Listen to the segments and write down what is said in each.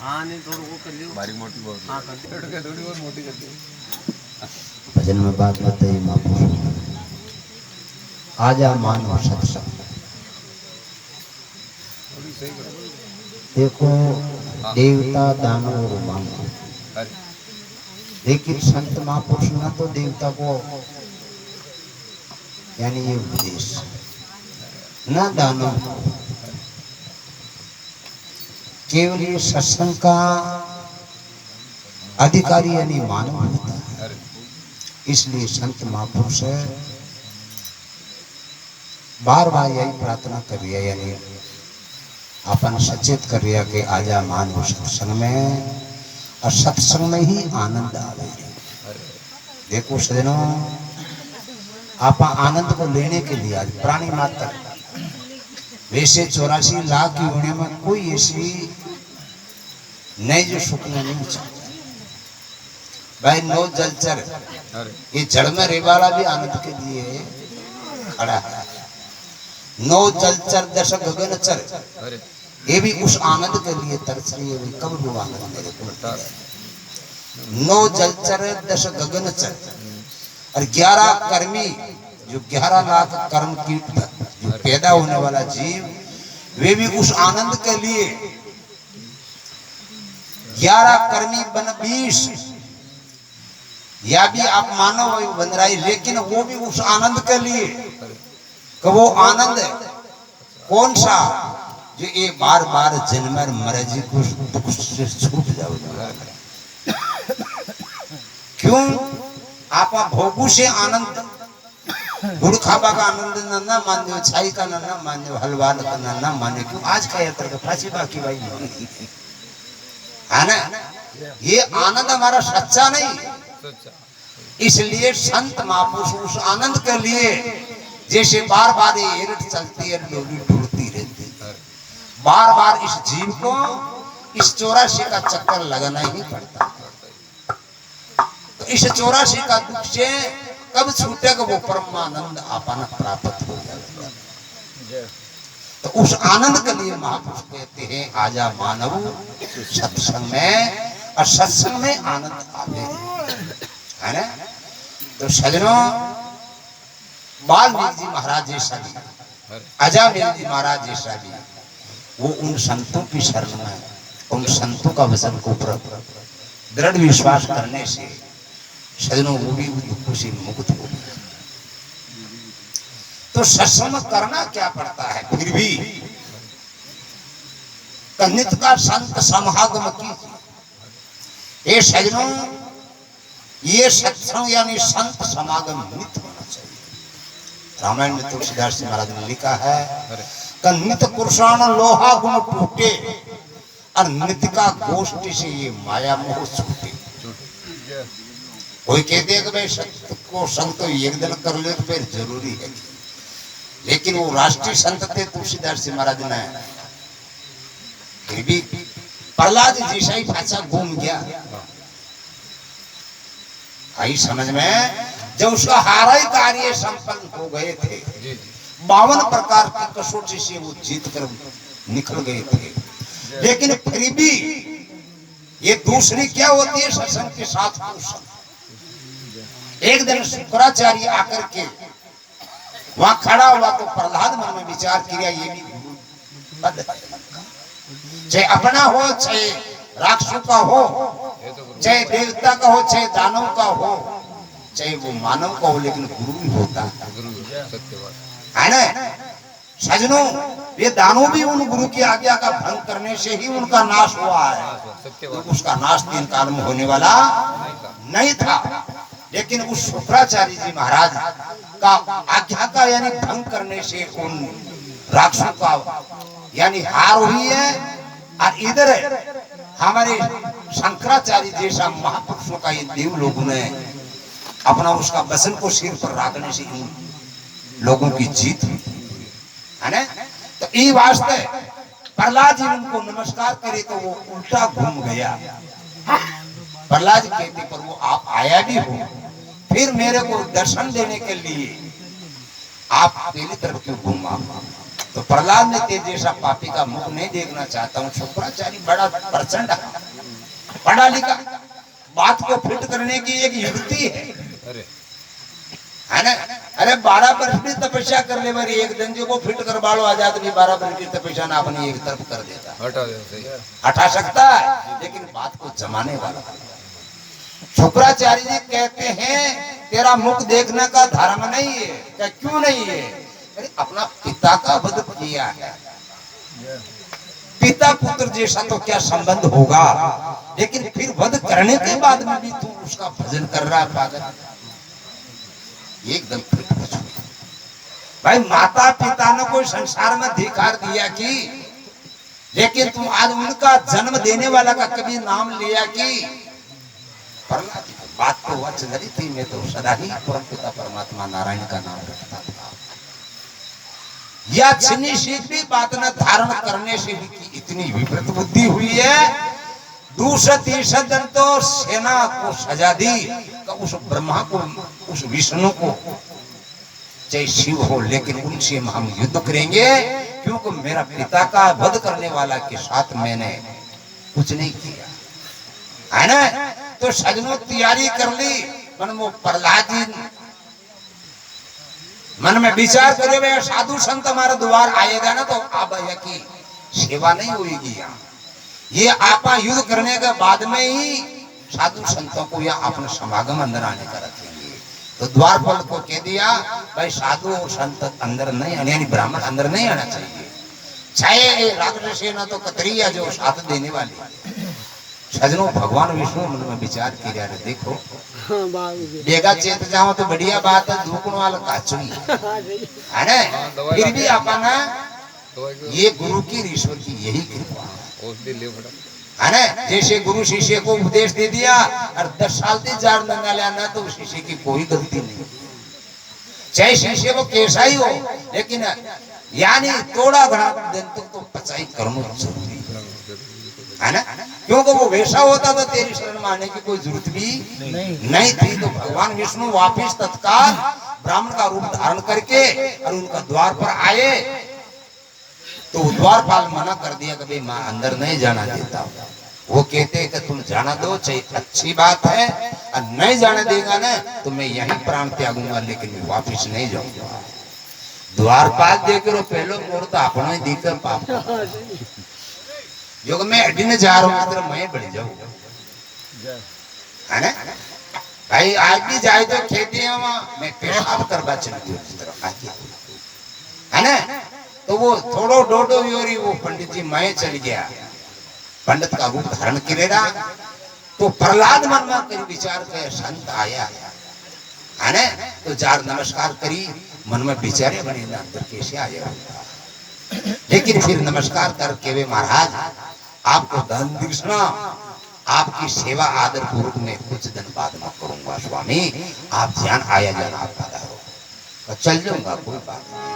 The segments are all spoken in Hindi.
हाँ नहीं थोड़ा वो कर लियो बारीक मोटी बहुत हाँ कर लियो थोड़ी बहुत मोटी कर दी। भजन में बात बताई महापुरुषों आजा मानो सत्संग। थोड़ी सही करो। देखो देवता दानव और मानव, अरे लेकिन संत महापुरुष ना तो देवता को यानी ये उपदेश न दानव को, केवल ये सत्संग का अधिकारी यानी मानव होता है। अरे इसलिए संत महापुरुष बार बार यही प्रार्थना कर रही है, यानी अपन सचेत कर रही है कि आजा मानव सत्संग में, और सत्संग में ही आनंद आवे। देखो सजनों, आप आनंद को लेने के लिए आज प्राणी मात्र वैसे 84 लाख योनियों में कोई ऐसी नहीं जो सुख में नहीं चाहता। भाई नो जलचर, अरे ये जड़ में रहने वाला भी आनंद के लिए खड़ा है। नो जलचर दश गगनचर, अरे ये भी उस आनंद के लिए तरस रही है। कब वो आनंद मेरे को बता नो जलचर दश गगनचर, और 11 कर्मी जो 11 लाख कर्म कीट जो पैदा होने वाला जीव, वे भी उस आनंद के लिए 11 कर्मी बन 20 या भी आप मानो वो बन रहा है, लेकिन वो भी उस आनंद के लिए कि वो आनंद कौन सा जो ये बार बार जन्म मरे जी को दुख से छूट जाओ। क्यों आप भोगू से आनंद, गुड़ खाबा का आनंद ना मान्यो, छाई का ना मान्यो, हलवा का ना मान्यो। क्यों आज का यात्रा का फांसी बाकी भाई है ना, ये आनंद हमारा सच्चा नहीं। सच्चा इसलिए संत महापुरुष उस आनंद के लिए जैसे बार बार ये एरट चलती है, डोली ढूंढती रहती है, बार बार इस जीव को इस 84 का चक्कर लगाना ही पड़ता है। तो इस 84 का दुख से कब छूटेगा वो परमानंद अपना प्राप्त हो जाएगा। तो उस आनंद के लिए महापुरुष कहते हैं आजा मानव सत्संग में, और सत्संग में आनंद आवे है ना। तो सजनों, वाल्मीकि जी महाराज जैसा भी, अजामिल जी महाराज जैसा भी, वो उन संतों की शरण में, उन संतों का वचन को दृढ़ विश्वास करने से सजनों वो भी दुखों से मुक्त हो गए। तो सत्संग करना क्या पड़ता है, फिर भी नित्य का संत समागम कीजिए। ये सजनों, ये सत्संग यानी संत समागम नित्य होना चाहिए। रामायण में तुलसीदास जी महाराज ने लिखा है नित्य पुरुषाण लोहा गुण टूटे, और नित्य का गोष्ठी से ये माया मोह छूटे। कोई कहते हैं कि भाई सत्य को संग तो एक दिन कर ले तो फिर जरूरी है, लेकिन वो राष्ट्रीय संत थे तुलसीदास जी महाराज ने, फिर भी प्रहलाद जैसा ही पाछा घूम गया। आई समझ में, जब उसका हारा ही कार्य संपन्न हो गए थे, 52 प्रकार की कसौटी से वो जीत कर निकल गए थे, लेकिन फिर भी ये दूसरी क्या होती है सत्संग के साथ पोषण। एक दिन शुक्राचार्य आकर के वहां खड़ा हुआ तो प्रहलाद मन में विचार किया, ये भी गुरु चाहे अपना हो, चाहे राक्षसों का हो, चाहे देवता का हो, चाहे दानव का हो, चाहे वो मानव का हो, लेकिन गुरु ही होता है ना। सजनों, ये दानव भी उन गुरु की आज्ञा का भंग करने से ही उनका नाश हुआ है, तो उसका नाश 3 काल में होने वाला नहीं था। लेकिन उस शुक्राचार्य जी महाराज का आज्ञा का यानी भंग करने से उन राक्षसों का यानी हार हुई है। और इधर हमारे शंकराचार्य जैसा महापुरुषों का ये देव लोगों ने अपना उसका वचन को सिर पर रखने से इन लोगों की जीत हुई है ना। तो ये वास्ते प्रहलाद जी उनको नमस्कार करे तो वो उल्टा घूम गया। प्रहलाद कहते पर वो आप आया भी हो, फिर मेरे को दर्शन देने के लिए आप पहली तरफ क्यों घूमा। तो प्रहलाद ने तेज जैसा पापी का मुख नहीं देखना चाहता हूँ। शुक्राचार्य बड़ा प्रचंड पढ़ा लिखा, बात को फिट करने की एक युक्ति है, अरे है ना? अरे 12 वर्ष की तपस्या कर ले बारी, एक दिन जो को फिट कर बालो आजाद भी 12 वर्ष की तपस्या ना अपनी एक तरफ कर देता, हटा दे सही है। हटा सकता है, लेकिन बात को जमाने वाला। शुक्राचार्य जी कहते हैं तेरा मुख देखने का धर्म नहीं है। क्या क्यों नहीं है? अरे अपना पिता का वध किया है, पिता पुत्र जैसा तो क्या संबंध होगा, लेकिन फिर वध करने के बाद में भी तू उसका भजन कर रहा है पागल। एकदम फिट हो चुका भाई। माता पिता ने कोई संसार में धिकार दिया कि, लेकिन तुम आज उनका जन्म देने वाला का कभी नाम लिया कि? प्रहलाद जी बात तो वह चल रही थी, मैं तो सदा ही परम पिता परमात्मा नारायण का नाम रखता था। या छिनी सीख भी बात न धारण करने से भी की इतनी विपरीत बुद्धि हुई है। दूसरे तीसरे दिन तो सेना को सजा दी, उस ब्रह्मा को, उस विष्णु को, चाहे शिव हो, लेकिन उनसे हम युद्ध करेंगे, क्योंकि मेरा पिता का वध करने वाला के साथ मैंने कुछ नहीं किया, है ना? तो सजनों तैयारी कर ली। मन में प्रहलाद जी मन में विचार करे वे साधु संत हमारे द्वार आएगा ना, तो अब की सेवा नहीं होगी यहाँ। ये आपा युद्ध करने के बाद में ही साधु संतों को या अपने समागम अंदर आने का रखेंगे। तो द्वारपाल को कह दिया भाई साधु और संत अंदर नहीं आने, यानी ब्राह्मण अंदर नहीं आना चाहिए, चाहे राक्षस सेना तो कतरिया जो साथ देने वाली। सजनों भगवान विष्णु मन में विचार किया, देखो बेगा चेत जाओ तो बढ़िया बात है, धूकण वाला काचुई है ना। फिर भी अपना ये गुरु की ईश्वर की यही कृपा है ना। जैसे गुरु शिष्य को उपदेश दे दिया और 10 साल से जार नंगा लेना, तो शिष्य की कोई गलती नहीं, चाहे शिष्य को कैसा ही हो, लेकिन यानी थोड़ा घड़ा दिन तक तो पचाई करना जरूरी है ना। क्योंकि वो वैसा होता तो तेरी शरण में आने की कोई जरूरत भी नहीं थी। तो भगवान विष्णु वापिस तत्काल ब्राह्मण का रूप धारण करके और उनका द्वार पर आए, तो द्वारपाल मना कर दिया कि भाई मैं अंदर नहीं जाना देता। वो कहते कि तुम जाना दो, चाहे अच्छी बात है, और नहीं जाने देगा ना तो मैं यहीं प्राण त्यागूंगा, लेकिन मैं वापिस नहीं जाऊंगा। द्वारपाल देकर पहले मोर तो अपना ही दिखकर पाप जो मैं अड्डी ने जा रहा हूँ, मैं बढ़ जाऊँ, है ना भाई। आज भी जाए तो खेती है वहाँ, मैं पेशाब करवा चलती हूँ इस तरफ आगे, है ना। तो वो थोड़ो डोडो योरी वो पंडित जी मैं चल गया, पंडित का रूप धारण करेगा। तो प्रहलाद मन में कई विचार के संत आया, है ना। तो जार नमस्कार करी, मन में विचारे बने अंदर कैसे आया, लेकिन फिर नमस्कार करके वे महाराज आपको धन दक्षिणा, आपकी सेवा आदर पूर्वक में कुछ दिन बाद में करूंगा स्वामी, आप ध्यान आया जाना आप पधारो, तो चल जाऊंगा कोई बात नहीं,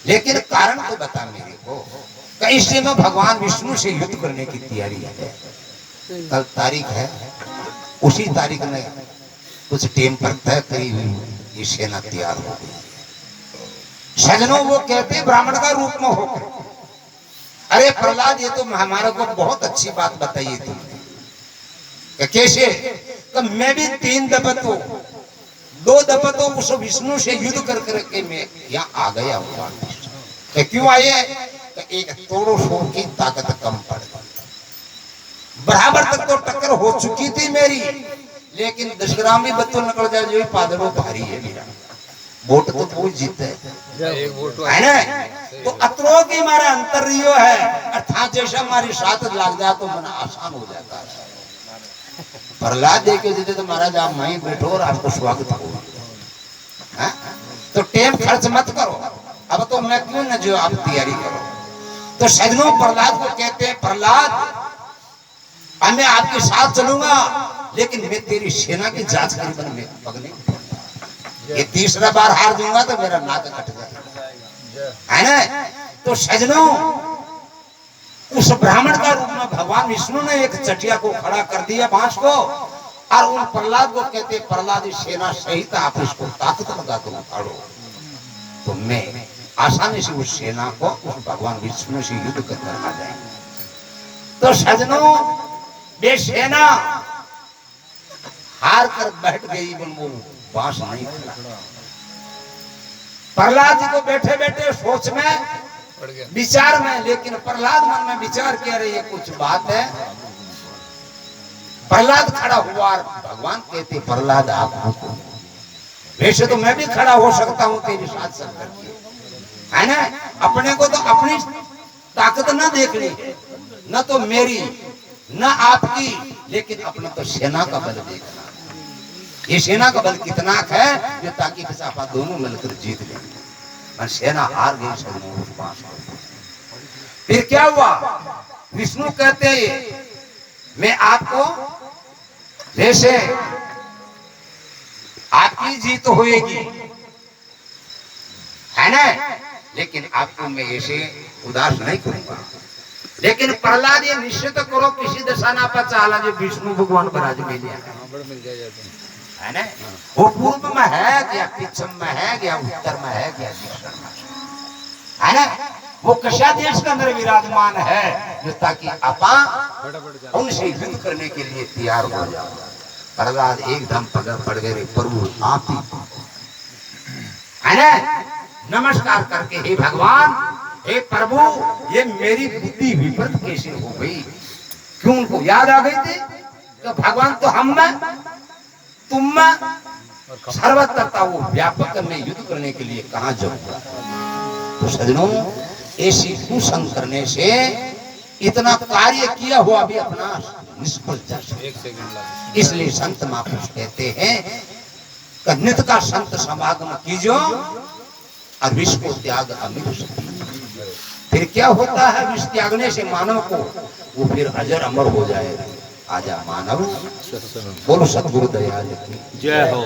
लेकिन कारण तो बता मेरे को। इससे में भगवान विष्णु से युद्ध करने की तैयारी है। कल तारीख है, उसी तारीख में कुछ टाइम पर तय करी हुई ये सेना तैयार हो गई। सजनों वो कहते ब्राह्मण का रूप में होकर, अरे प्रहलाद ये तो हमारे को बहुत अच्छी बात बताइए तुमने, कैसे? तो मैं भी 3 दफा 2 दफा तो उस विष्णु से युद्ध कर करके मैं यहाँ आ गया हुआ। क्यों आए? एक तोड़ो फोड़ की ताकत कम पड़ गई, बराबर तक तो टक्कर हो चुकी थी मेरी, लेकिन 10 ग्राम भी बत्तों निकल जाए जो पादरों भारी है मेरा, वोट तो कोई जीते है ना। तो अतरो की हमारा अंतर रियो है, अर्थात जैसा हमारी साथ लग जाए तो मन आसान हो जाता है। प्रहलाद देखे जीते तो महाराज आप वहीं बैठो और आपको स्वागत होगा, तो टेम खर्च मत करो, अब तो मैं क्यों न जो आप तैयारी करो। तो सजनों प्रहलाद को कहते हैं प्रहलाद मैं आपके साथ चलूंगा, लेकिन मैं तेरी सेना की जांच करीबन में पग नहीं पड़ूंगा, ये 3रा बार हार दूंगा तो मेरा नाक कट जाएगा, है ना। तो सजनों उस ब्राह्मण का रूप में भगवान विष्णु ने एक चटिया को खड़ा कर दिया बांस को, और उन प्रहलाद को कहते प्रहलाद सेना सहित आप इसको ताकत लगा कर उखाड़ो, तो मैं आसानी से उस सेना को उस भगवान विष्णु से युद्ध करने आ जाएंगे। तो सजनों वे सेना हार कर बैठ गई, वो बांस नहीं खड़ा। प्रहलाद जी को बैठे बैठे सोच में पड़ गया। विचार में, लेकिन प्रहलाद मन में विचार किया रही है कुछ बात है। प्रहलाद खड़ा हुआ और भगवान कहते प्रहलाद आप रुको। वैसे तो मैं भी खड़ा हो सकता हूँ तेरे साथ संकट की, है ना। अपने को तो अपनी ताकत न देखनी, न तो मेरी न आपकी, लेकिन अपना तो सेना का बल देखना। ये सेना का बल कितना है जो ताकि आप दोनों मिलकर जीत लेंगे। और सेना हार गई सजनों उस बांस को। फिर क्या हुआ? विष्णु कहते मैं आपको जैसे आपकी जीत होएगी, है ना, लेकिन आपको मैं ऐसे उदास नहीं करूंगा। लेकिन प्रहलाद ये निश्चित करो किसी दशाना पर चाला जो विष्णु भगवान पर आज मिल जाए, मिल जाए, है ना। वो पूर्व में है क्या, पश्चिम में है क्या, उत्तर में है क्या, दक्षिण में है ना। वो कशा देश के अंदर विराजमान है जो ताकि अपा उनसे युद्ध करने के लिए तैयार हो जाओ। प्रहलाद एकदम पड़ गए, प्रभु आप ही, है ना। नमस्कार करके हे भगवान, हे प्रभु, ये मेरी बुद्धि विपरीत कैसे हो गई? क्यों उनको याद आ गई थी तो भगवान तो हम में तुम में सर्वत्र वो व्यापक में युद्ध करने के लिए कहां जाऊंगा। तो सजनों ऐसी कुसंग करने से इतना कार्य किया हुआ भी अपना निष्फल जा सकता। इसलिए संत महापुरुष कहते हैं नित्य का संत समागम कीजो और विष को त्याग अमित सती। फिर क्या होता है? विष त्यागने से मानव को वो फिर अजर अमर हो जाएगा। आजा मानव, बोलो सतगुरु दयाल की जय हो।